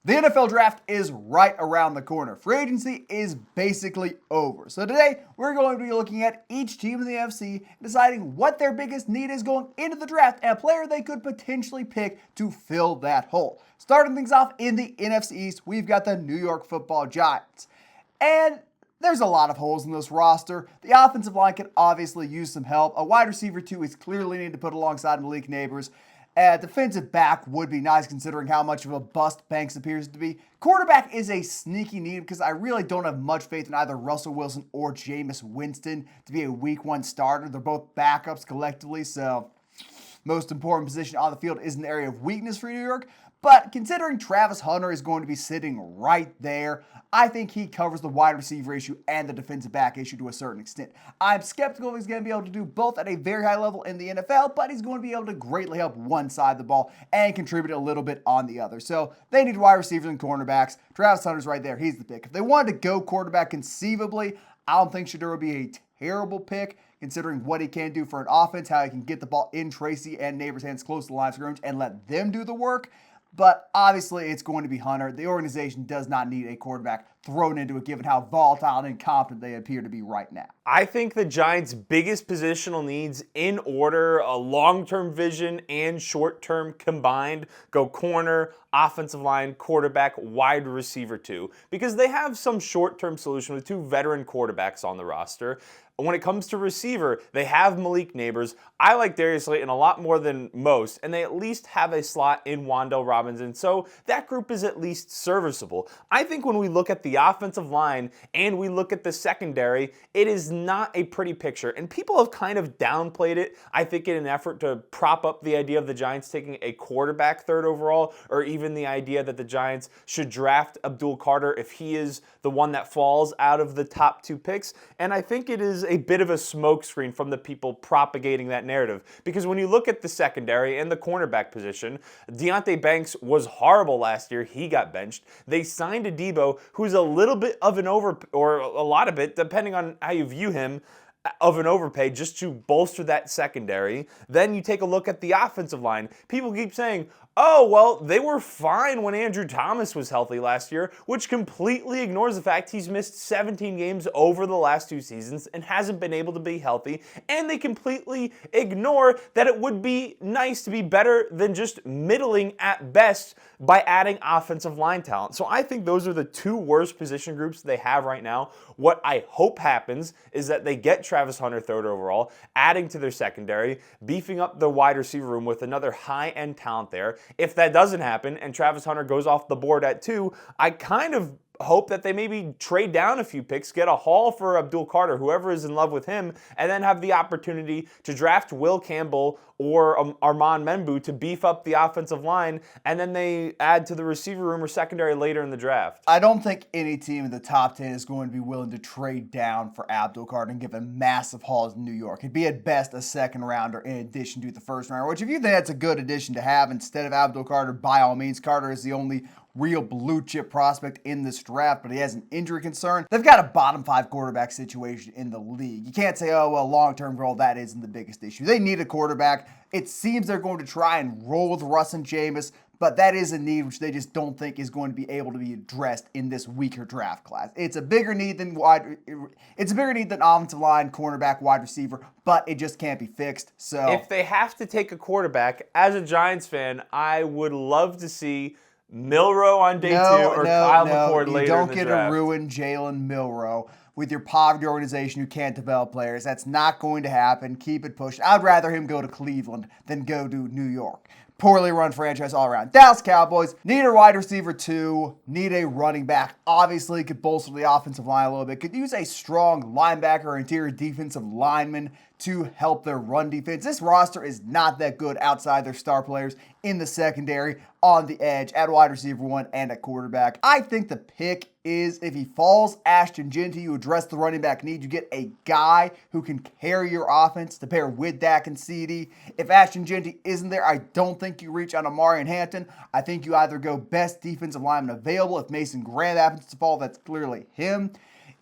The NFL draft is right around the corner. Free agency is basically over. So today, we're going to be looking at each team in the NFC, deciding what their biggest need is going into the draft and a player they could potentially pick to fill that hole. Starting things off in the NFC East, we've got the New York Football Giants. And there's a lot of holes in this roster. The offensive line can obviously use some help. A wide receiver, too, is clearly needed to put alongside Malik Neighbors. Defensive back would be nice considering how much of a bust Banks appears to be. Quarterback is a sneaky need because I really don't have much faith in either Russell Wilson or Jameis Winston to be a week one starter. They're both backups collectively, so most important position on the field is an area of weakness for New York. But considering Travis Hunter is going to be sitting right there, I think he covers the wide receiver issue and the defensive back issue to a certain extent. I'm skeptical if he's going to be able to do both at a very high level in the NFL, but he's going to be able to greatly help one side of the ball and contribute a little bit on the other. So they need wide receivers and cornerbacks. Travis Hunter's right there. He's the pick. If they wanted to go quarterback conceivably, I don't think Shedeur would be a terrible pick, considering what he can do for an offense, how he can get the ball in Tracy and Neighbors' hands close to the line of scrimmage and let them do the work. But obviously, it's going to be Hunter. The organization does not need a quarterback thrown into it, given how volatile and incompetent they appear to be right now. I think the Giants' biggest positional needs in order, a long-term vision and short-term combined, go corner, offensive line, quarterback, wide receiver too, because they have some short-term solution with two veteran quarterbacks on the roster. When it comes to receiver, they have Malik Neighbors. I like Darius Slayton a lot more than most, and they at least have a slot in Wan'Dale Robinson, so that group is at least serviceable. I think when we look at the offensive line and we look at the secondary, it is not a pretty picture, and people have kind of downplayed it, I think, in an effort to prop up the idea of the Giants taking a quarterback third overall, or even the idea that the Giants should draft Abdul Carter if he is the one that falls out of the top two picks, and I think it is a bit of a smokescreen from the people propagating that narrative. Because when you look at the secondary and the cornerback position, Deonte Banks was horrible last year. He got benched. They signed a Debo who's a little bit of an or a lot of it, depending on how you view him, of an overpay just to bolster that secondary. Then you take a look at the offensive line. People keep saying, oh, well, they were fine when Andrew Thomas was healthy last year, which completely ignores the fact he's missed 17 games over the last two seasons and hasn't been able to be healthy. And they completely ignore that it would be nice to be better than just middling at best by adding offensive line talent. So I think those are the two worst position groups they have right now. What I hope happens is that they get Travis Hunter third overall, adding to their secondary, beefing up the wide receiver room with another high-end talent there. If that doesn't happen and Travis Hunter goes off the board at 2, I kind of hope that they maybe trade down a few picks, get a haul for Abdul Carter, whoever is in love with him, and then have the opportunity to draft Will Campbell or Armand Membu to beef up the offensive line, and then they add to the receiver room or secondary later in the draft. I don't think any team in the top 10 is going to be willing to trade down for Abdul Carter and give a massive haul to New York. It'd be at best a second rounder in addition to the first rounder, which if you think that's a good addition to have instead of Abdul Carter, by all means. Carter is the only real blue chip prospect in this draft, but he has an injury concern. They've got a bottom 5 quarterback situation in the league. You can't say, oh, well, long-term goal, that isn't the biggest issue. They need a quarterback. It seems they're going to try and roll with Russ and Jameis, but that is a need which they just don't think is going to be able to be addressed in this weaker draft class. It's a bigger need than offensive line, cornerback, wide receiver, but it just can't be fixed. So if they have to take a quarterback, as a Giants fan, I would love to see Milroe on day 2 or Kyle McCord later in the draft. You don't get to ruin Jalen Milroe with your poverty organization who can't develop players. That's not going to happen. Keep it pushing. I'd rather him go to Cleveland than go to New York. Poorly run franchise all around. Dallas Cowboys need a wide receiver too, need a running back. Obviously could bolster the offensive line a little bit. Could use a strong linebacker or interior defensive lineman to help their run defense. This roster is not that good outside their star players in the secondary, on the edge, at wide receiver 1, and at quarterback. I think the pick is, if he falls Ashton Jeanty, you address the running back need. You get a guy who can carry your offense to pair with Dak and CD. If Ashton Jeanty isn't there, I don't think you reach on Amari and Hampton. I think you either go best defensive lineman available. If Mason Graham happens to fall, that's clearly him.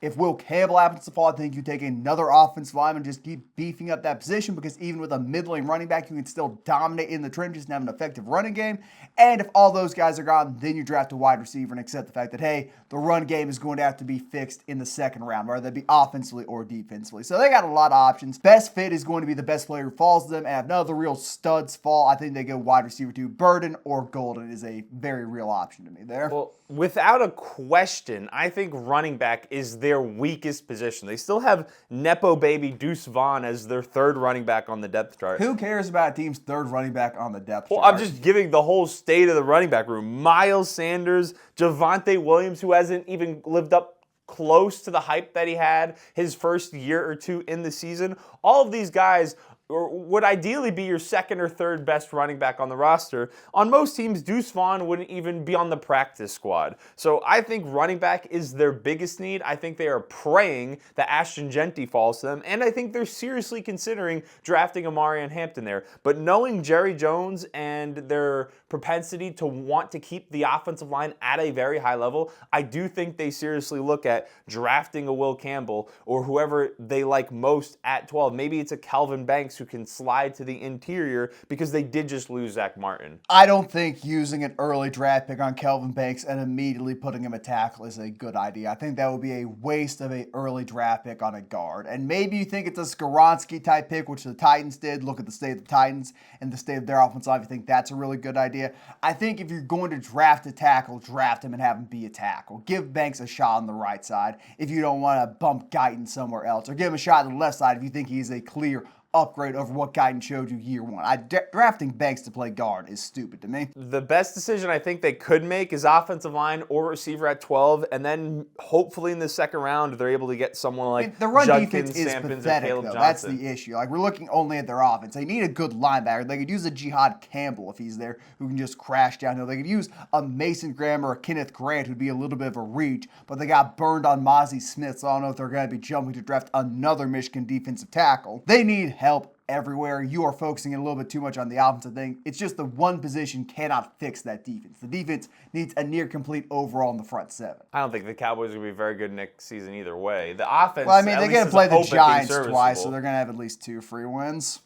If Will Campbell happens to fall, I think you take another offensive lineman and just keep beefing up that position, because even with a middling running back, you can still dominate in the trenches and have an effective running game. And if all those guys are gone, then you draft a wide receiver and accept the fact that, hey, the run game is going to have to be fixed in the second round, whether that be offensively or defensively. So they got a lot of options. Best fit is going to be the best player who falls to them. And if none of the real studs fall, I think they go wide receiver 2. Burden or Golden is a very real option to me there. Well, without a question, I think running back is their weakest position. They still have Nepo baby Deuce Vaughn as their third running back on the depth chart. Who cares about a team's third running back on the depth chart? Well, I'm just giving the whole state of the running back room. Miles Sanders, Javonte Williams, who hasn't even lived up close to the hype that he had his first year or two in the season. All of these guys would ideally be your second or third best running back on the roster. On most teams, Deuce Vaughn wouldn't even be on the practice squad. So I think running back is their biggest need. I think they are praying that Ashton Genty falls to them, and I think they're seriously considering drafting Amarian Hampton there. But knowing Jerry Jones and their propensity to want to keep the offensive line at a very high level, I do think they seriously look at drafting a Will Campbell or whoever they like most at 12. Maybe it's a Calvin Banks who can slide to the interior, because they did just lose Zach Martin. I don't think using an early draft pick on Calvin Banks and immediately putting him at tackle is a good idea. I think that would be a waste of an early draft pick on a guard. And maybe you think it's a Skoronski type pick, which the Titans did. Look at the state of the Titans and the state of their offensive line. I think that's a really good idea. I think if you're going to draft a tackle, draft him and have him be a tackle. Give Banks a shot on the right side if you don't want to bump Guyton somewhere else, or give him a shot on the left side if you think he's a clear upgrade over what Guyton showed you year one. Drafting Banks to play guard is stupid to me. The best decision I think they could make is offensive line or receiver at 12, and then hopefully in the second round they're able to get someone like the run Judkins, defense is Sampkins, pathetic, Caleb though. Johnson. That's the issue. Like, we're looking only at their offense. They need a good linebacker. They could use a Jihad Campbell if he's there, who can just crash downhill. They could use a Mason Graham or a Kenneth Grant, who'd be a little bit of a reach, but they got burned on Mozzie Smith, so I don't know if they're going to be jumping to draft another Michigan defensive tackle. They need help everywhere. You are focusing a little bit too much on the offensive thing. It's just the one position cannot fix that defense. The defense needs a near complete overall in the front seven. I don't think the Cowboys will be very good next season either way. The offense, well, I mean, they're going to play the Giants twice, twice, so they're going to have at least 2 free wins.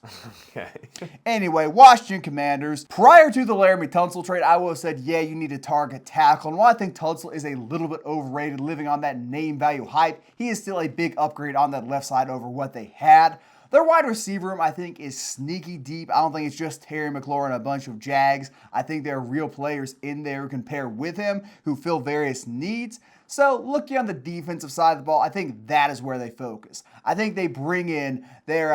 Okay. Anyway, Washington Commanders. Prior to the Laramie Tunsil trade, I would have said, yeah, you need to target tackle. And while I think Tunsil is a little bit overrated, living on that name value hype, he is still a big upgrade on that left side over what they had. Their wide receiver room, I think, is sneaky deep. I don't think it's just Terry McLaurin and a bunch of Jags. I think there are real players in there who can pair with him, who fill various needs. So looking on the defensive side of the ball, I think that is where they focus. I think they bring in their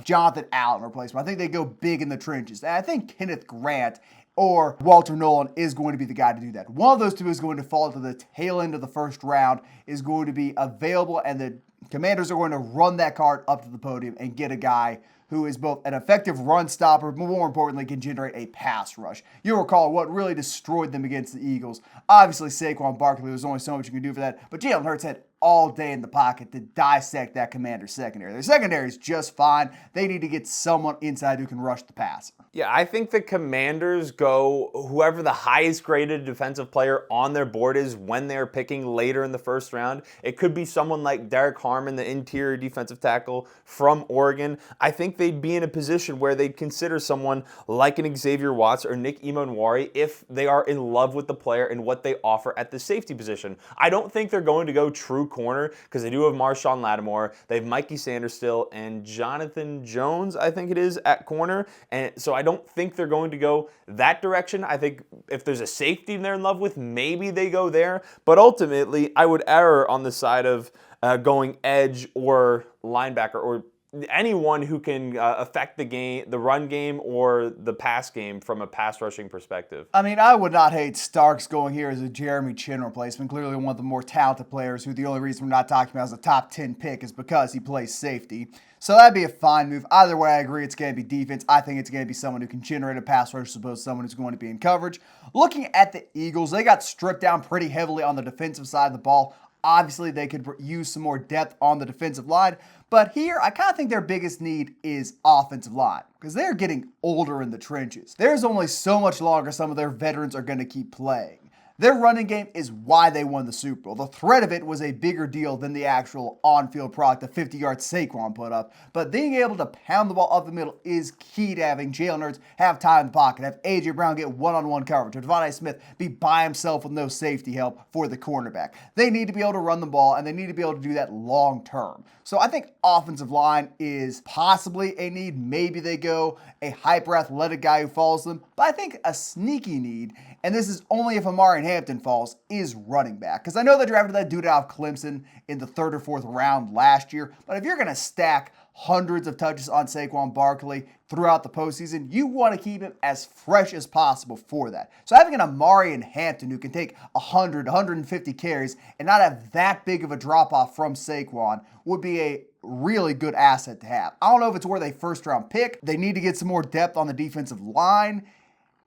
Jonathan Allen replacement. I think they go big in the trenches. And I think Kenneth Grant or Walter Nolan is going to be the guy to do that. One of those two is going to fall to the tail end of the first round, is going to be available, and the Commanders are going to run that card up to the podium and get a guy who is both an effective run stopper, but more importantly, can generate a pass rush. You'll recall what really destroyed them against the Eagles. Obviously, Saquon Barkley, there's only so much you can do for that, but Jalen Hurts had all day in the pocket to dissect that Commanders secondary. Their secondary is just fine. They need to get someone inside who can rush the passer. Yeah, I think the Commanders go whoever the highest graded defensive player on their board is when they're picking later in the first round. It could be someone like Derek Harmon, the interior defensive tackle from Oregon. I think they'd be in a position where they'd consider someone like an Xavier Watts or Nick Emonwari if they are in love with the player and what they offer at the safety position. I don't think they're going to go true corner, because they do have Marshawn Lattimore. They have Mikey Sanders still and Jonathan Jones, I think it is, at corner. And so I don't think they're going to go that direction. I think if there's a safety they're in love with, maybe they go there. But ultimately, I would err on the side of going edge or linebacker or anyone who can affect the game, the run game or the pass game from a pass rushing perspective. I mean, I would not hate Starks going here as a Jeremy Chin replacement. Clearly one of the more talented players who the only reason we're not talking about as a top 10 pick is because he plays safety. So that'd be a fine move. Either way, I agree it's going to be defense. I think it's going to be someone who can generate a pass rush as opposed to someone who's going to be in coverage. Looking at the Eagles, they got stripped down pretty heavily on the defensive side of the ball. Obviously, they could use some more depth on the defensive line. But here, I kind of think their biggest need is offensive line, because they're getting older in the trenches. There's only so much longer some of their veterans are going to keep playing. Their running game is why they won the Super Bowl. The threat of it was a bigger deal than the actual on-field product, the 50-yard Saquon put up. But being able to pound the ball up the middle is key to having Jalen Hurts have time in the pocket, have A.J. Brown get one-on-one coverage, or Devontae Smith be by himself with no safety help for the cornerback. They need to be able to run the ball, and they need to be able to do that long term. So I think offensive line is possibly a need. Maybe they go a hyper-athletic guy who follows them. But I think a sneaky need, and this is only if Amari Hampton falls, is running back. Because I know they drafted that dude out of Clemson in the 3rd or 4th round last year. But if you're going to stack hundreds of touches on Saquon Barkley throughout the postseason, you want to keep him as fresh as possible for that. So having an Amari and Hampton who can take 100, 150 carries and not have that big of a drop-off from Saquon would be a really good asset to have. I don't know if it's worth a first-round pick. They need to get some more depth on the defensive line.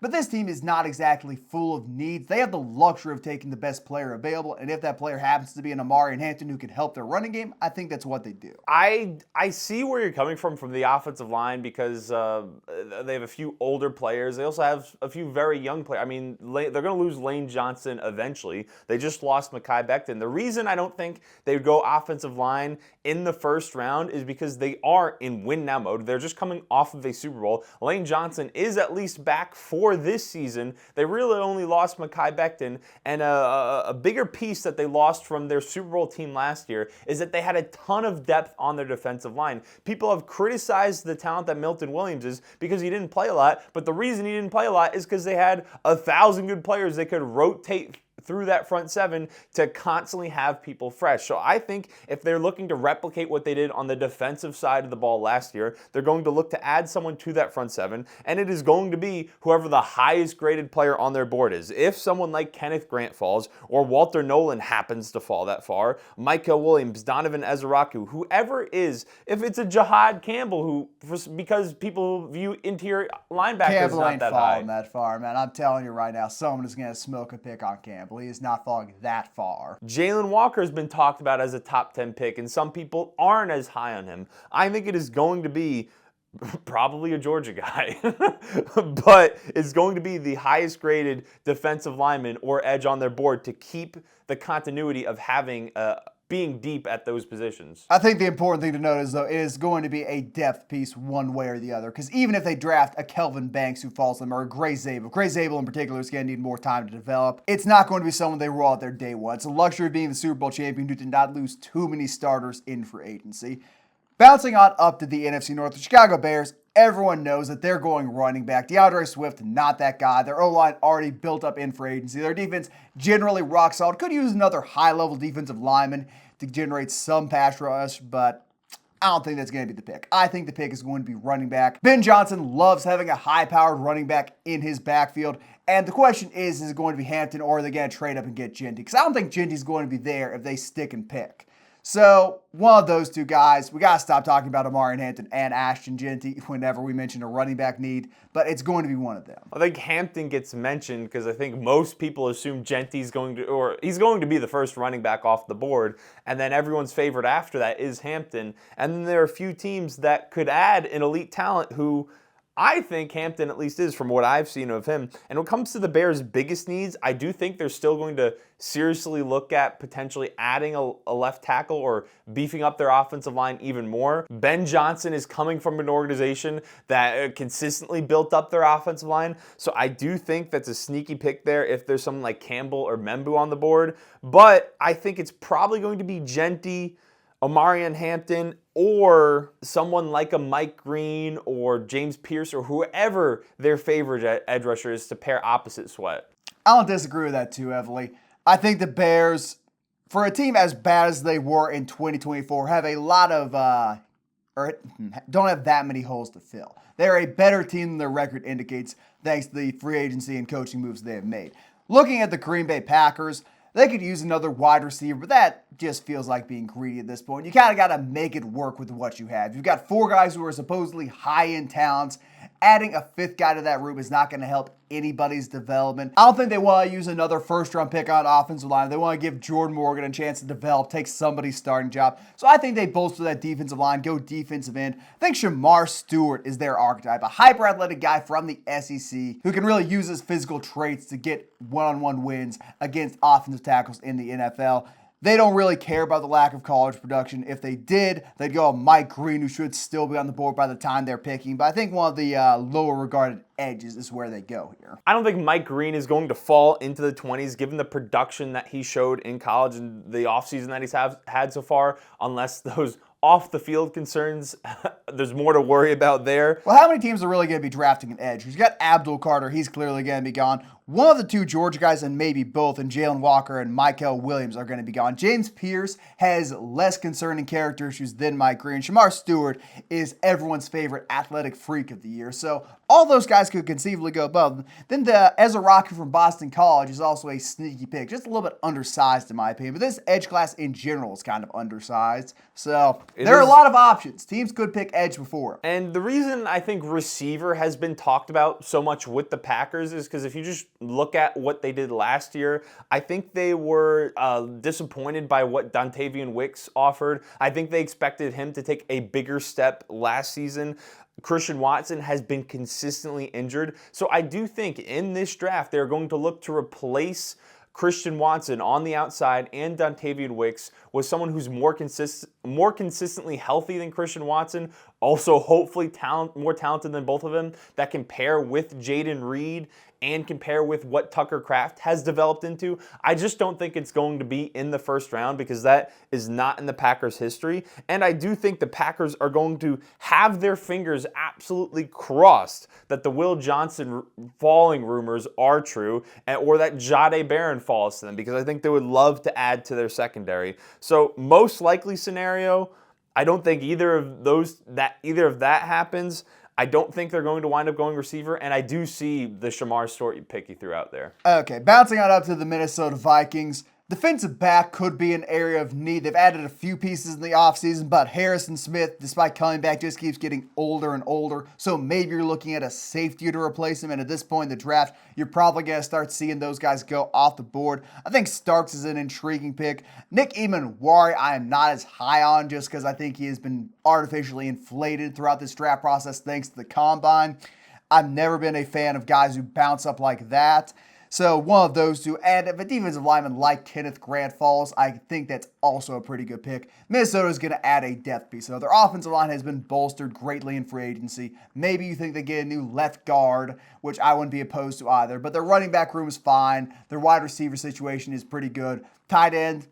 But this team is not exactly full of needs. They have the luxury of taking the best player available, and if that player happens to be an Amari and Hampton who can help their running game, I think that's what they do. I see where you're coming from the offensive line because they have a few older players. They also have a few very young players. I mean, they're going to lose Lane Johnson eventually. They just lost Mekhi Becton. The reason I don't think they would go offensive line in the first round is because they are in win-now mode. They're just coming off of a Super Bowl. Lane Johnson is at least back for this season. They really only lost Mekhi Becton, and a bigger piece that they lost from their Super Bowl team last year is that they had a ton of depth on their defensive line. People have criticized the talent that Milton Williams is because he didn't play a lot, but the reason he didn't play a lot is because they had 1,000 good players they could rotate through that front seven to constantly have people fresh. So I think if they're looking to replicate what they did on the defensive side of the ball last year, they're going to look to add someone to that front seven, and it is going to be whoever the highest graded player on their board is. If someone like Kenneth Grant falls, or Walter Nolan happens to fall that far, Micah Williams, Donovan Ezeraku, whoever is, if it's a Jahad Campbell, because people view interior linebackers Campbell not ain't that falling high. that far, man. I'm telling you right now, someone is going to smoke a pick on Campbell. He is not falling that far. Jalen Walker has been talked about as a top 10 pick, and some people aren't as high on him. I think it is going to be probably a Georgia guy, but it's going to be the highest graded defensive lineman or edge on their board to keep the continuity of having being deep at those positions. I think the important thing to note is, though, it is going to be a depth piece one way or the other. Because even if they draft a Kelvin Banks who falls them, or a Gray Zabel in particular is going to need more time to develop, it's not going to be someone they roll out there day one. It's a luxury of being the Super Bowl champion who did not lose too many starters in free agency. Bouncing on up to the NFC North, the Chicago Bears, everyone knows that they're going running back. DeAndre Swift, not that guy. Their O-line already built up in free agency. Their defense generally rock solid. Could use another high-level defensive lineman to generate some pass rush, but I don't think that's going to be the pick. I think the pick is going to be running back. Ben Johnson loves having a high-powered running back in his backfield. And the question is it going to be Hampton, or are they going to trade up and get Genty? Because I don't think Genty's going to be there if they stick and pick. So, one of those two guys, we got to stop talking about Amari Hampton and Ashton Genty whenever we mention a running back need, but it's going to be one of them. I think Hampton gets mentioned because I think most people assume Genty's going to, or he's going to be the first running back off the board, and then everyone's favorite after that is Hampton. And then there are a few teams that could add an elite talent who I think Hampton at least is from what I've seen of him. And when it comes to the Bears' biggest needs, I do think they're still going to seriously look at potentially adding a left tackle or beefing up their offensive line even more. Ben Johnson is coming from an organization that consistently built up their offensive line. So I do think that's a sneaky pick there if there's someone like Campbell or Membu on the board. But I think it's probably going to be Genty, Omarion Hampton, or someone like a Mike Green or James Pierce or whoever their favorite edge rusher is to pair opposite Sweat. I don't disagree with that too heavily. I think the Bears, for a team as bad as they were in 2024, have a lot of, or don't have that many holes to fill. They're a better team than their record indicates thanks to the free agency and coaching moves they have made. Looking at the Green Bay Packers, they could use another wide receiver, but that just feels like being greedy at this point. You kind of got to make it work with what you have. You've got four guys who are supposedly high-end talents, adding a fifth guy to that room is not going to help anybody's development. I don't think they want to use another first-round pick on offensive line. They want to give Jordan Morgan a chance to develop, take somebody's starting job. So I think they bolster that defensive line, go defensive end. I think Shamar Stewart is their archetype, a hyper-athletic guy from the SEC who can really use his physical traits to get one-on-one wins against offensive tackles in the NFL. They don't really care about the lack of college production. If they did, they'd go on Mike Green, who should still be on the board by the time they're picking. But I think one of the lower regarded edges is where they go here. I don't think Mike Green is going to fall into the 20s given the production that he showed in college and the offseason that he's had so far, unless those off the field concerns, there's more to worry about there. Well, how many teams are really going to be drafting an edge? We've got Abdul Carter. He's clearly going to be gone. One of the two Georgia guys, and maybe both, and Jalen Walker and Michael Williams are going to be gone. James Pierce has less concerning character issues than Mike Green. Shamar Stewart is everyone's favorite athletic freak of the year. So all those guys could conceivably go above them. Then the Ezra Rocky from Boston College is also a sneaky pick. Just a little bit undersized in my opinion. But this edge class in general is kind of undersized. So there are a lot of options. Teams could pick edge before him. And the reason I think receiver has been talked about so much with the Packers is because if you just look at what they did last year, I think they were disappointed by what Dontavian Wicks offered. I think they expected him to take a bigger step last season. Christian Watson has been consistently injured. So I do think in this draft, they're going to look to replace Christian Watson on the outside and Dontavian Wicks with someone who's more consistently healthy than Christian Watson, also hopefully more talented than both of them, that can pair with Jaden Reed and compare with what Tucker Kraft has developed into. I just don't think it's going to be in the first round because that is not in the Packers' history. And I do think the Packers are going to have their fingers absolutely crossed that the Will Johnson falling rumors are true or that Jahdae Barron falls to them because I think they would love to add to their secondary. So most likely scenario, I don't think either of that happens. I don't think they're going to wind up going receiver, and I do see the Shamar Stewart pick you threw out there. Okay, bouncing on up to the Minnesota Vikings. Defensive back could be an area of need. They've added a few pieces in the offseason, but Harrison Smith, despite coming back, just keeps getting older and older. So maybe you're looking at a safety to replace him, and at this point in the draft, you're probably going to start seeing those guys go off the board. I think Starks is an intriguing pick. Nick Eamon-Wari, I am not as high on just because I think he has been artificially inflated throughout this draft process thanks to the combine. I've never been a fan of guys who bounce up like that. So one of those two, and if a defensive lineman like Kenneth Grant falls, I think that's also a pretty good pick. Minnesota is going to add a depth piece. So their offensive line has been bolstered greatly in free agency. Maybe you think they get a new left guard, which I wouldn't be opposed to either. But their running back room is fine. Their wide receiver situation is pretty good. Tight end,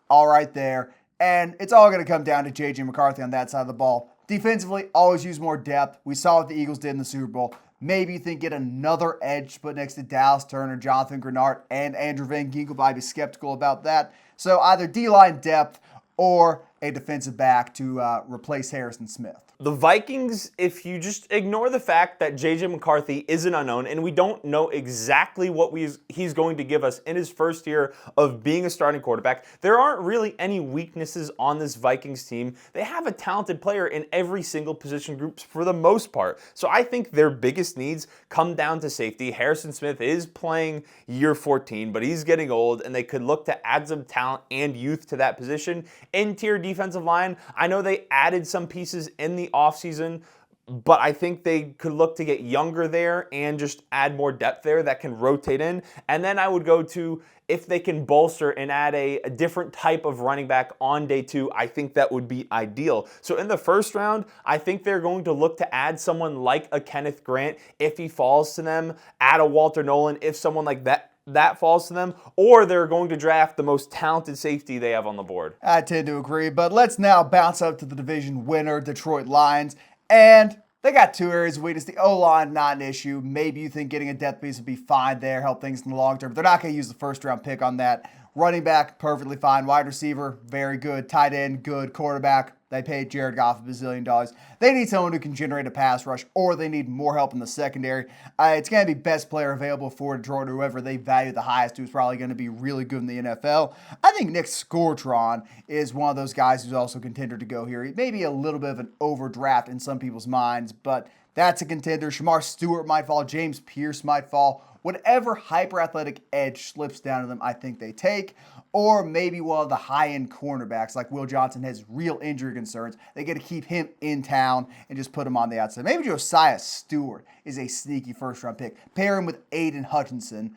all right there. And it's all going to come down to J.J. McCarthy on that side of the ball. Defensively, always use more depth. We saw what the Eagles did in the Super Bowl. Maybe you think get another edge to put next to Dallas Turner, Jonathan Grenard, and Andrew Van Ginkel, but I'd be skeptical about that. So either D-line depth or a defensive back to replace Harrison Smith. The Vikings, if you just ignore the fact that J.J. McCarthy is an unknown and we don't know exactly what he's going to give us in his first year of being a starting quarterback, there aren't really any weaknesses on this Vikings team. They have a talented player in every single position group for the most part. So I think their biggest needs come down to safety. Harrison Smith is playing year 14, but he's getting old, and they could look to add some talent and youth to that position. Interior defensive line, I know they added some pieces in the offseason, but I think they could look to get younger there and just add more depth there that can rotate in. And then I would go to, if they can bolster and add a different type of running back on day 2, I think that would be ideal. So in the first round, I think they're going to look to add someone like a Kenneth Grant if he falls to them, add a Walter Nolan if someone like that falls to them, or they're going to draft the most talented safety they have on the board. I tend to agree, but let's now bounce up to the division winner, Detroit Lions. And they got two areas of weakness. The O-line, not an issue. Maybe you think getting a depth piece would be fine there, help things in the long term. But they're not going to use the first-round pick on that. Running back, perfectly fine. Wide receiver, very good. Tight end, good. Quarterback, They paid Jared Goff $1 bazillion. They need someone who can generate a pass rush, or they need more help in the secondary. It's going to be best player available for Detroit, whoever they value the highest, who's probably going to be really good in the NFL. I think Nick Scortron is one of those guys who's also a contender to go here. He may be a little bit of an overdraft in some people's minds, but that's a contender. Shamar Stewart might fall. James Pierce might fall. Whatever hyper-athletic edge slips down to them, I think they take. Or maybe one of the high-end cornerbacks, like Will Johnson, has real injury concerns. They get to keep him in town and just put him on the outside. Maybe Josiah Stewart is a sneaky first-round pick. Pair him with Aiden Hutchinson,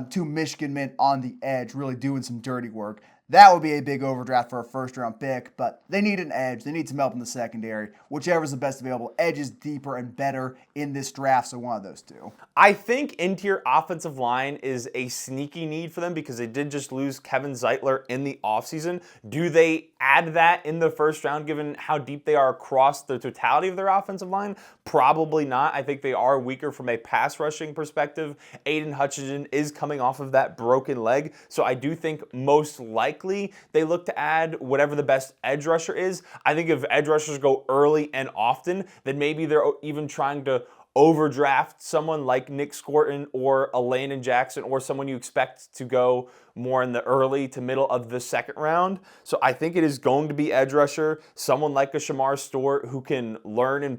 two Michigan men on the edge, really doing some dirty work. That would be a big overdraft for a first-round pick, but they need an edge. They need some help in the secondary. Whichever is the best available. Edge is deeper and better in this draft, so one of those two. I think interior offensive line is a sneaky need for them because they did just lose Kevin Zeitler in the offseason. Do they add that in the first round given how deep they are across the totality of their offensive line? Probably not. I think they are weaker from a pass rushing perspective. Aiden Hutchinson is coming off of that broken leg, so I do think most likely they look to add whatever the best edge rusher is. I think if edge rushers go early and often, then maybe they're even trying to overdraft someone like Nick Scorton or a Landon Jackson or someone you expect to go more in the early to middle of the second round. So I think it is going to be edge rusher, someone like a Shamar Stewart who can learn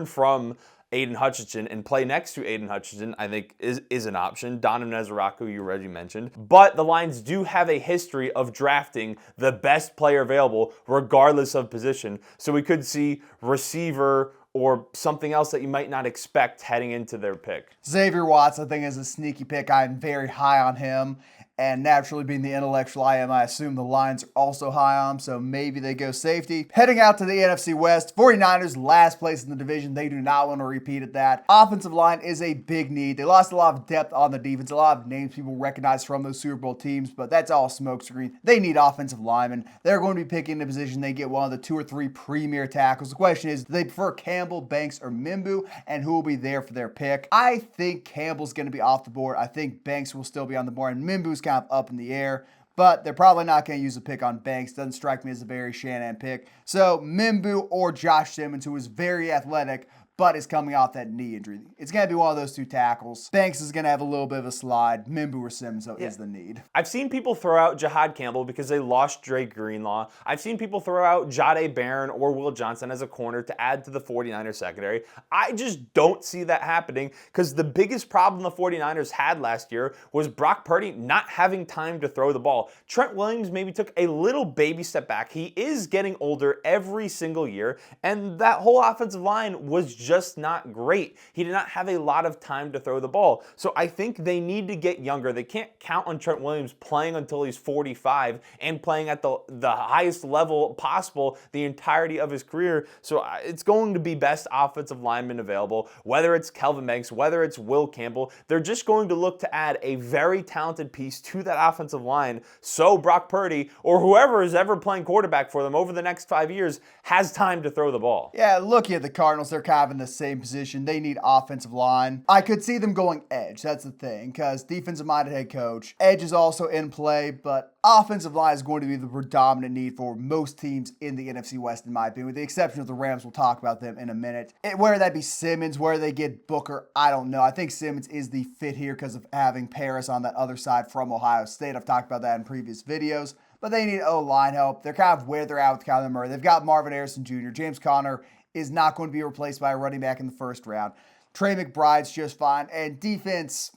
from Aiden Hutchinson and play next to Aiden Hutchinson, I think is an option. Donovan Ezraku, you already mentioned. But the Lions do have a history of drafting the best player available regardless of position. So we could see receiver or something else that you might not expect heading into their pick. Xavier Watts, I think, is a sneaky pick. I'm very high on him. And naturally, being the intellectual I am, I assume the Lions are also high on him, so maybe they go safety. Heading out to the NFC West, 49ers last place in the division. They do not want to repeat at that. Offensive line is a big need. They lost a lot of depth on the defense, a lot of names people recognize from those Super Bowl teams, but that's all smokescreen. They need offensive linemen. They're going to be picking the position. They get one of the 2 or 3 premier tackles. The question is, do they prefer Campbell, Banks, or Mimbu, and who will be there for their pick? I think Campbell's going to be off the board. I think Banks will still be on the board, and Mimbu's kind of up in the air, but they're probably not going to use a pick on Banks. Doesn't strike me as a very Shanahan pick. So Mimbu or Josh Simmons, who is very athletic, but is coming off that knee injury. It's going to be one of those 2 tackles. Banks is going to have a little bit of a slide. Mimbu or Simmons is the need. I've seen people throw out Jahad Campbell because they lost Dre Greenlaw. I've seen people throw out Jahdae Barron or Will Johnson as a corner to add to the 49ers secondary. I just don't see that happening because the biggest problem the 49ers had last year was Brock Purdy not having time to throw the ball. Trent Williams maybe took a little baby step back. He is getting older every single year, and that whole offensive line was just not great. He did not have a lot of time to throw the ball. So I think they need to get younger. They can't count on Trent Williams playing until he's 45 and playing at the highest level possible the entirety of his career. So it's going to be best offensive lineman available, whether it's Kelvin Banks, whether it's Will Campbell. They're just going to look to add a very talented piece to that offensive line so Brock Purdy or whoever is ever playing quarterback for them over the next 5 years has time to throw the ball. Yeah, looking at the Cardinals, they're kind of in the same position. They need offensive line. I could see them going edge. That's the thing, because defensive-minded head coach. Edge is also in play, but offensive line is going to be the predominant need for most teams in the NFC West, in my opinion, with the exception of the Rams. We'll talk about them in a minute. Whether that be Simmons, where they get Booker, I don't know. I think Simmons is the fit here because of having Paris on that other side from Ohio State. I've talked about that in previous videos. But they need O-line help. They're kind of where they're at with Kyler Murray. They've got Marvin Harrison Jr. James Conner is not going to be replaced by a running back in the first round. Trey McBride's just fine. And defense,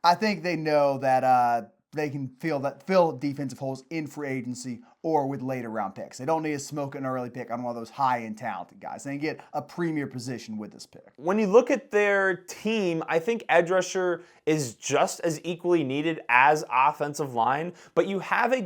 I think they know that they can fill defensive holes in free agency or with later round picks. They don't need to smoke an early pick on one of those high-end talented guys. They can get a premier position with this pick. When you look at their team, I think edge rusher is just as equally needed as offensive line, but you have a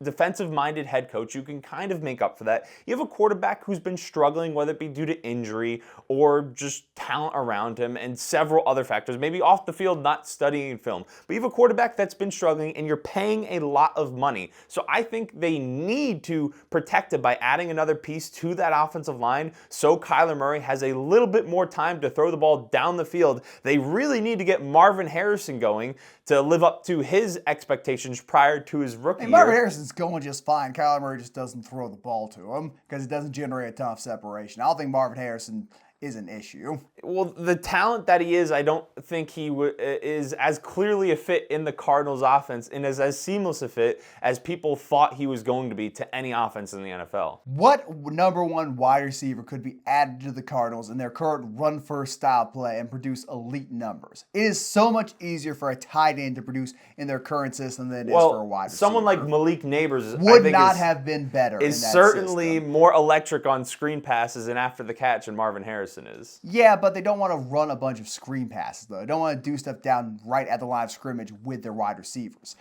defensive-minded head coach. You can kind of make up for that. You have a quarterback who's been struggling, whether it be due to injury or just talent around him and several other factors, maybe off the field, not studying film. But you have a quarterback that's been struggling, and you're paying a lot of money. So I think they need to protect it by adding another piece to that offensive line so Kyler Murray has a little bit more time to throw the ball down the field. They really need to get Marvin Harrison going to live up to his expectations prior to his rookie year. Marvin Harrison's going just fine. Kyler Murray just doesn't throw the ball to him because it doesn't generate a ton of separation. I don't think Marvin Harrison is an issue. Well, the talent that he is, I don't think he is as clearly a fit in the Cardinals offense and is as seamless a fit as people thought he was going to be to any offense in the NFL. What number one wide receiver could be added to the Cardinals in their current run-first style play and produce elite numbers? It is so much easier for a tight end to produce in their current system than it is for a wide receiver. Someone like Malik Neighbors would not have been better in that is certainly system. More electric on screen passes and after the catch than Marvin Harrison is. Yeah, but they don't want to run a bunch of screen passes, though. They don't want to do stuff down right at the line of scrimmage with their wide receivers.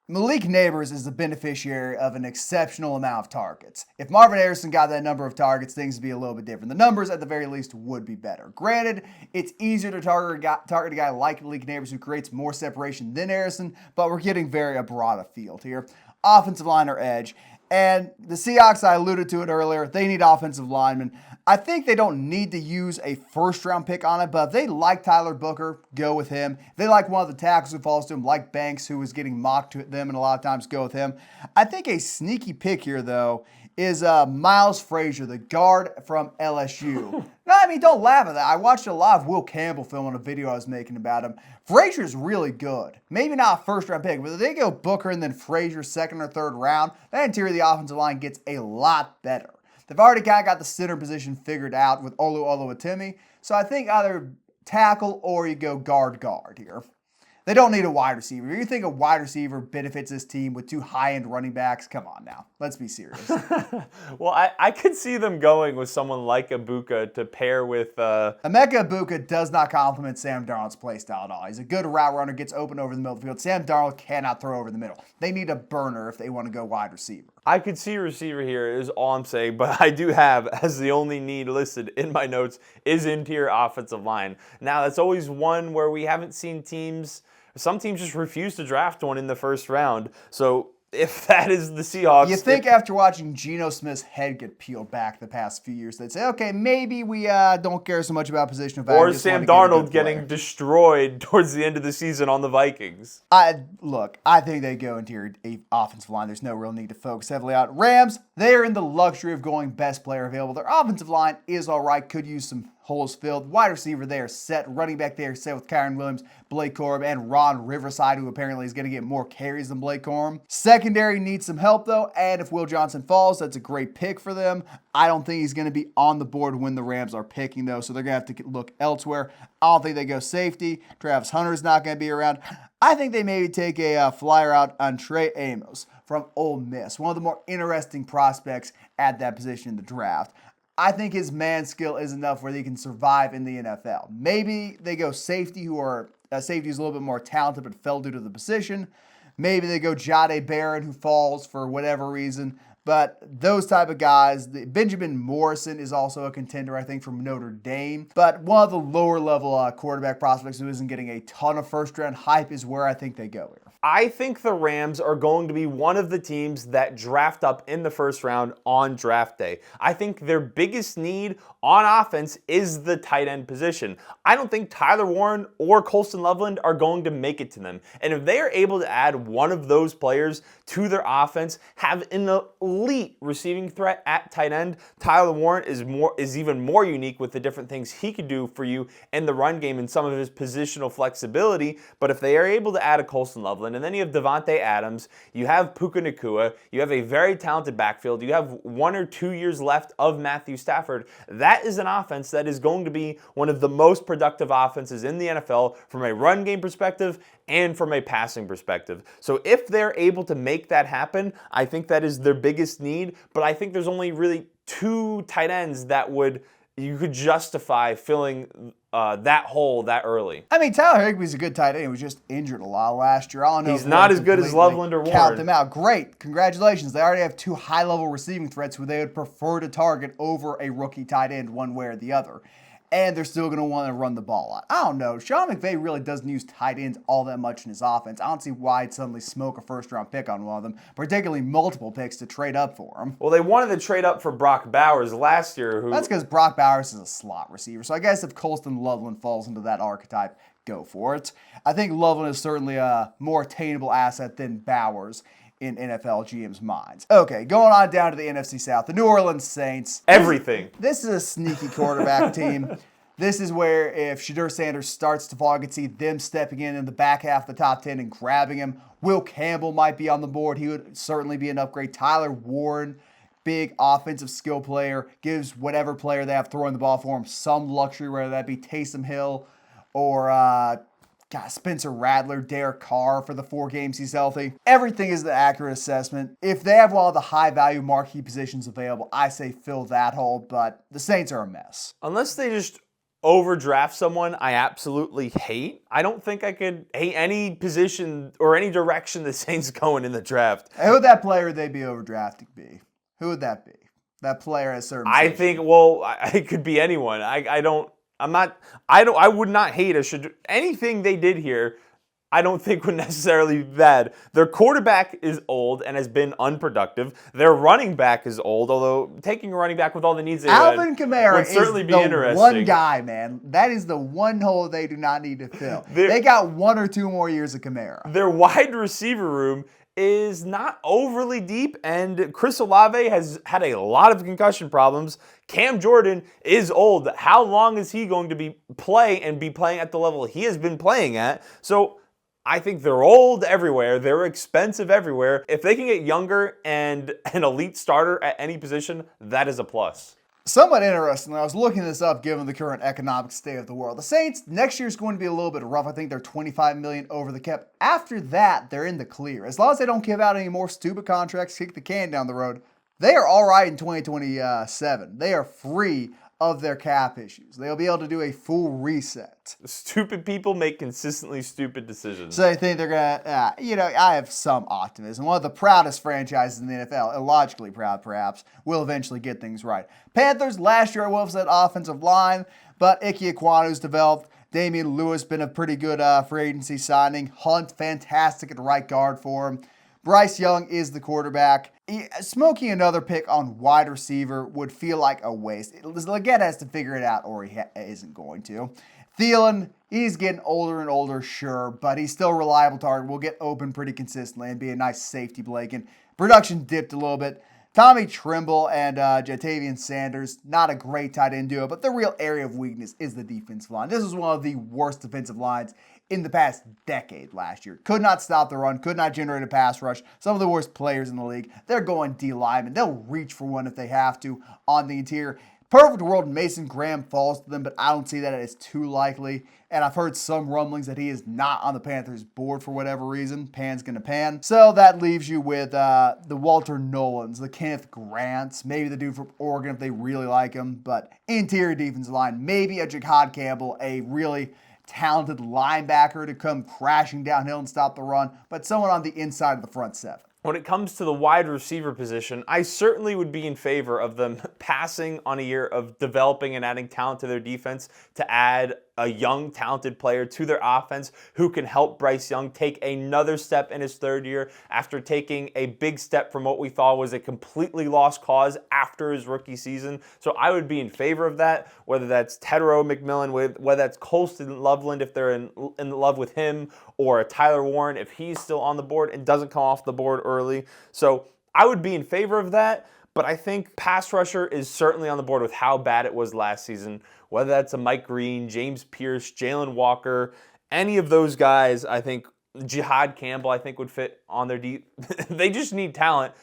Malik Neighbors is the beneficiary of an exceptional amount of targets. If Marvin Harrison got that number of targets, things would be a little bit different. The numbers, at the very least, would be better. Granted, it's easier to target a guy like Malik Neighbors who creates more separation than Harrison, but we're getting very broad a field here. Offensive line or edge. And the Seahawks, I alluded to it earlier, they need offensive linemen. I think they don't need to use a first-round pick on it, but if they like Tyler Booker, go with him. If they like one of the tackles who falls to him, like Banks, who was getting mocked to them and a lot of times, go with him. I think a sneaky pick here, though, is Miles Frazier, the guard from LSU. No, I mean, don't laugh at that. I watched a lot of Will Campbell film on a video I was making about him. Frazier's really good. Maybe not a first-round pick, but if they go Booker and then Frazier second or third round, that interior of the offensive line gets a lot better. They've already kind of got the center position figured out with Olu Oluwatimi, so I think either tackle or you go guard here. They don't need a wide receiver. You think a wide receiver benefits this team with two high-end running backs? Come on now. Let's be serious. Well, I could see them going with someone like Ibuka to pair with... Emeka Ibuka does not complement Sam Darnold's play style at all. He's a good route runner, gets open over the middle of the field. Sam Darnold cannot throw over the middle. They need a burner if they want to go wide receiver. I could see a receiver here is all I'm saying, but I do have, as the only need listed in my notes, is interior offensive line. Now, that's always one where we haven't seen teams... Some teams just refuse to draft one in the first round. So if that is the Seahawks... You think after watching Geno Smith's head get peeled back the past few years, they'd say, okay, maybe we don't care so much about position of value. Or Sam Darnold getting destroyed towards the end of the season on the Vikings. I think they go interior offensive line. There's no real need to focus heavily on Rams. They are in the luxury of going best player available. Their offensive line is all right. Could use some holes filled. Wide receiver, they are set. Running back, they are set with Kyron Williams, Blake Corum, and Ron Riverside, who apparently is going to get more carries than Blake Corum. Secondary needs some help, though, and if Will Johnson falls, that's a great pick for them. I don't think he's going to be on the board when the Rams are picking, though, so they're going to have to look elsewhere. I don't think they go safety. Travis Hunter's not going to be around. I think they maybe take a flyer out on Trey Amos from Ole Miss, one of the more interesting prospects at that position in the draft. I think his man skill is enough where he can survive in the NFL. Maybe they go safety, safety is a little bit more talented but fell due to the position. Maybe they go Jahdae Barron, who falls for whatever reason. But those type of guys, Benjamin Morrison is also a contender, I think, from Notre Dame. But one of the lower level quarterback prospects who isn't getting a ton of first round hype is where I think they go here. I think the Rams are going to be one of the teams that draft up in the first round on draft day. I think their biggest need on offense is the tight end position. I don't think Tyler Warren or Colston Loveland are going to make it to them. And if they are able to add one of those players to their offense, have an elite receiving threat at tight end, Tyler Warren is even more unique with the different things he could do for you in the run game and some of his positional flexibility. But if they are able to add a Colston Loveland, and then you have Devontae Adams, you have Puka Nacua, you have a very talented backfield, you have 1 or 2 years left of Matthew Stafford, that is an offense that is going to be one of the most productive offenses in the NFL from a run game perspective and from a passing perspective. So if they're able to make that happen, I think that is their biggest need, but I think there's only really 2 tight ends that you could justify filling that hole that early. I mean, Tyler Higbee's a good tight end. He was just injured a lot last year. I don't know. He's not as good as Loveland or Warren. Count them out. Great. Congratulations. They already have 2 high-level receiving threats who they would prefer to target over a rookie tight end one way or the other. and they're still going to want to run the ball a lot. I don't know. Sean McVay really doesn't use tight ends all that much in his offense. I don't see why he'd suddenly smoke a first-round pick on one of them, particularly multiple picks to trade up for him. Well, they wanted to trade up for Brock Bowers last year. That's because Brock Bowers is a slot receiver. So I guess if Colston Loveland falls into that archetype, go for it. I think Loveland is certainly a more attainable asset than Bowers in NFL GM's minds. Okay, going on down to the NFC South, the New Orleans Saints. Everything. This is a sneaky quarterback team. This is where if Shedeur Sanders starts to fall, I could see them stepping in the back half of the top 10 and grabbing him. Will Campbell might be on the board. He would certainly be an upgrade. Tyler Warren, big offensive skill player, gives whatever player they have throwing the ball for him some luxury, whether that be Taysom Hill or Spencer Rattler, Derek Carr for the 4 games he's healthy. Everything is the accurate assessment. If they have one of the high-value marquee positions available, I say fill that hole, but the Saints are a mess. Unless they just overdraft someone I absolutely hate, I don't think I could hate any position or any direction the Saints going in the draft. Who would that player they'd be overdrafting be? Who would that be? That player has certain I think, well, it could be anyone. I would not hate anything they did here. I don't think would necessarily be bad. Their quarterback is old and has been unproductive. Their running back is old, although taking a running back with all the needs they Alvin Kamara would certainly is be the interesting. one guy, man. That is the one hole they do not need to fill. They got 1 or 2 more years of Kamara. Their wide receiver room is not overly deep, and Chris Olave has had a lot of concussion problems. Cam Jordan is old. How long is he going to be playing at the level he has been playing at? So I think they're old everywhere. They're expensive everywhere. If they can get younger and an elite starter at any position, that is a plus. Somewhat interesting. I was looking this up given the current economic state of the world. The Saints, next year is going to be a little bit rough. I think they're $25 million over the cap. After that, they're in the clear. As long as they don't give out any more stupid contracts, kick the can down the road, they are all right in 2027. They are free of their cap issues. They'll be able to do a full reset. Stupid people make consistently stupid decisions. So I think they're going to, I have some optimism. One of the proudest franchises in the NFL, illogically proud perhaps, will eventually get things right. Panthers, last year I would have said offensive line, but Ike Ekwonu's developed. Damian Lewis been a pretty good free agency signing. Hunt, fantastic at right guard for him. Bryce Young is the quarterback. Smoking another pick on wide receiver would feel like a waste. Leggett has to figure it out or he isn't going to. Thielen, he's getting older and older, sure, but he's still a reliable target. Will get open pretty consistently and be a nice safety blanket. Production dipped a little bit. Tommy Tremble and Jatavian Sanders, not a great tight end duo, but the real area of weakness is the defensive line. This was one of the worst defensive lines in the past decade last year. Could not stop the run, could not generate a pass rush. Some of the worst players in the league. They're going D-lineman. They'll reach for one if they have to on the interior. Perfect world, Mason Graham falls to them, but I don't see that as too likely. And I've heard some rumblings that he is not on the Panthers board for whatever reason. Pan's going to pan. So that leaves you with the Walter Nolans, the Kenneth Grants, maybe the dude from Oregon if they really like him. But interior defensive line, maybe a Jahad Campbell, a really talented linebacker to come crashing downhill and stop the run, but someone on the inside of the front 7. When it comes to the wide receiver position, I certainly would be in favor of them passing on a year of developing and adding talent to their defense to add a young, talented player to their offense who can help Bryce Young take another step in his 3rd year after taking a big step from what we thought was a completely lost cause after his rookie season. So I would be in favor of that, whether that's Tedero McMillan, whether that's Colston Loveland if they're in love with him, or Tyler Warren if he's still on the board and doesn't come off the board early. So I would be in favor of that. But I think pass rusher is certainly on the board with how bad it was last season. Whether that's a Mike Green, James Pierce, Jalen Walker, any of those guys, I think Jahad Campbell, I think would fit on their deep. They just need talent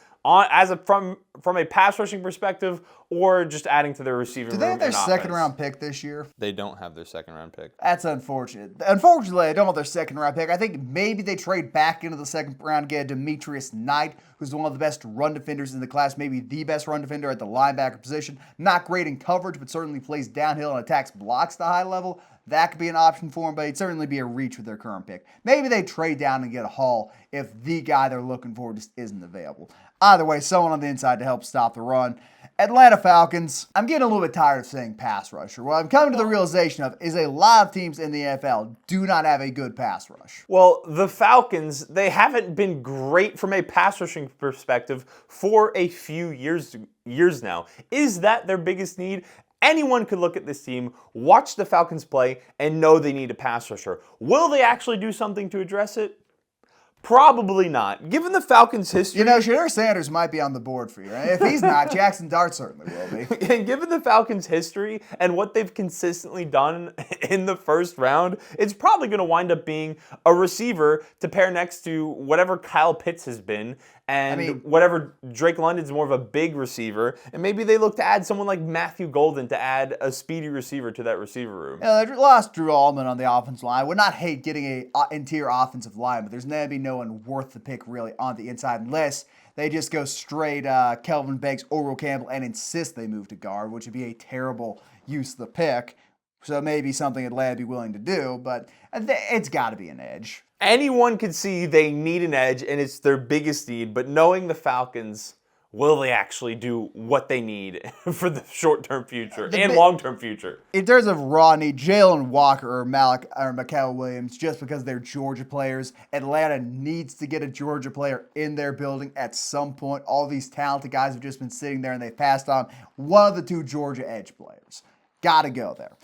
from a pass rushing perspective, or just adding to their receiving room. Do they have their offense. second round pick this year? They don't have their second round pick. That's unfortunate. Unfortunately, I don't have their second round pick. I think maybe they trade back into the second round, get Demetrius Knight, who's one of the best run defenders in the class, maybe the best run defender at the linebacker position. Not great in coverage, but certainly plays downhill and attacks blocks to a high level. that could be an option for him, but it'd certainly be a reach with their current pick. Maybe they trade down and get a haul if the guy they're looking for just isn't available. Either way, someone on the inside to help stop the run. Atlanta Falcons, I'm getting a little bit tired of saying pass rusher. What I'm coming to the realization of is a lot of teams in the NFL do not have a good pass rush. Well, the Falcons, they haven't been great from a pass rushing perspective for a few years now. Is that their biggest need? Anyone could look at this team, watch the Falcons play, and know they need a pass rusher. Will they actually do something to address it? Probably not. Given the Falcons' history... You know, Shadur Sanders might be on the board for you. Right? If he's not, Jackson Dart certainly will be. And given the Falcons' history and what they've consistently done in the first round, it's probably going to wind up being a receiver to pair next to whatever Kyle Pitts has been and whatever Drake London's more of a big receiver. And maybe they look to add someone like Matthew Golden to add a speedy receiver to that receiver room. Yeah, they lost Drew Allman on the offensive line. I would not hate getting an interior offensive line, but there's going to be no one worth the pick really on the inside unless they just go straight Kelvin Banks, Oral Campbell, and insist they move to guard, which would be a terrible use of the pick. So maybe something Atlanta would be willing to do, but it's got to be an edge. Anyone could see they need an edge, and it's their biggest need, but knowing the Falcons, will they actually do what they need for the short-term future and long-term future? In terms of raw need, Jalen Walker or Mikael Williams, just because they're Georgia players, Atlanta needs to get a Georgia player in their building at some point. All these talented guys have just been sitting there, and they passed on one of the two Georgia edge players. Got to go there.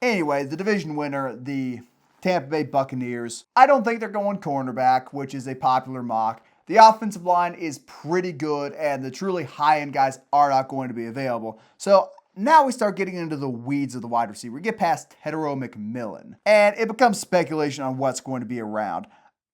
Anyway, the division winner, the Tampa Bay Buccaneers. I don't think they're going cornerback, which is a popular mock. The offensive line is pretty good, and the truly high-end guys are not going to be available. So now we start getting into the weeds of the wide receiver. We get past Tedero McMillan, and it becomes speculation on what's going to be around.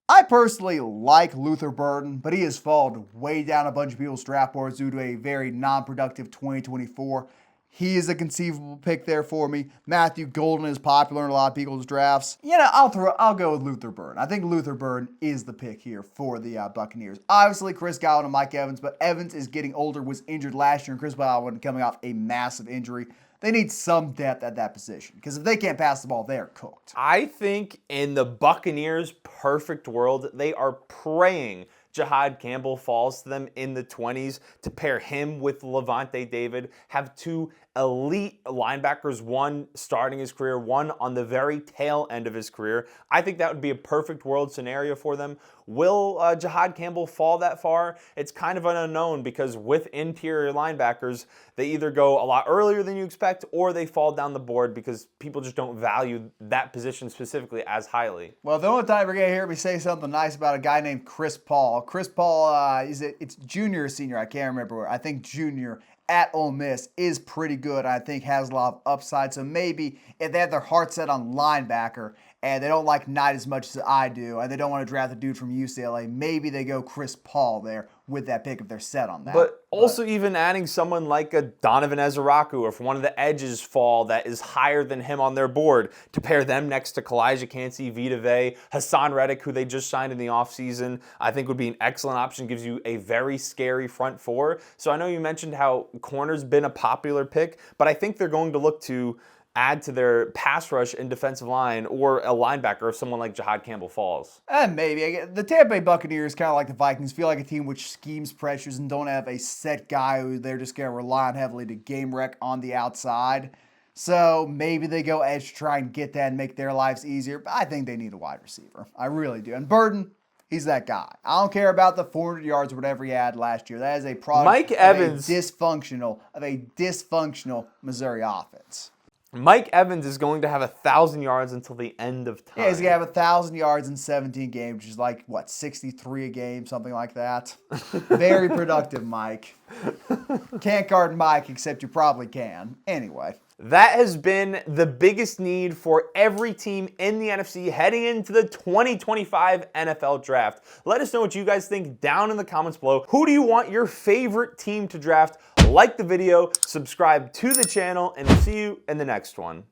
I personally like Luther Burden, but he has fallen way down a bunch of people's draft boards due to a very non-productive 2024. He is a conceivable pick there for me. Matthew Golden is popular in a lot of people's drafts. You know, I'll go with Luther Burden. I think Luther Burden is the pick here for the Buccaneers. Obviously, Chris Godwin and Mike Evans, but Evans is getting older, was injured last year, and Chris Godwin coming off a massive injury. They need some depth at that position, because if they can't pass the ball, they're cooked. I think in the Buccaneers' perfect world, they are praying Jahad Campbell falls to them in the 20s to pair him with Levante David, have two elite linebackers, one starting his career, one on the very tail end of his career. I think that would be a perfect world scenario for them. Will Jahad Campbell fall that far? It's kind of an unknown because with interior linebackers, they either go a lot earlier than you expect or they fall down the board because people just don't value that position specifically as highly. Well, the only time we're going to hear me say something nice about a guy named Chris Paul. Chris Paul, it's junior or senior, I can't remember. I think junior at Ole Miss is pretty good. I think has a lot of upside. So maybe if they have their heart set on linebacker and they don't like Knight as much as I do, and they don't want to draft a dude from UCLA, maybe they go Chris Paul there with that pick if they're set on that. But also even adding someone like a Donovan Ezeraku, if one of the edges fall that is higher than him on their board, to pair them next to Kalijah Cansey, Vita Vea, Hassan Reddick, who they just signed in the offseason, I think would be an excellent option. Gives you a very scary front four. So I know you mentioned how corner's been a popular pick, but I think they're going to look to add to their pass rush and defensive line or a linebacker if someone like Jahad Campbell falls. And maybe. The Tampa Bay Buccaneers, kind of like the Vikings, feel like a team which schemes, pressures, and don't have a set guy who they're just going to rely on heavily to game wreck on the outside. So maybe they go edge to try and get that and make their lives easier. But I think they need a wide receiver. I really do. And Burden, he's that guy. I don't care about the 400 yards or whatever he had last year. That is a product of a dysfunctional Missouri offense. Mike Evans is going to have 1,000 yards until the end of time. Yeah, he's going to have 1,000 yards in 17 games, which is like, 63 a game, something like that. Very productive, Mike. Can't guard Mike, except you probably can. Anyway. That has been the biggest need for every team in the NFC heading into the 2025 NFL Draft. Let us know what you guys think down in the comments below. Who do you want your favorite team to draft? Like the video, subscribe to the channel, and we'll see you in the next one.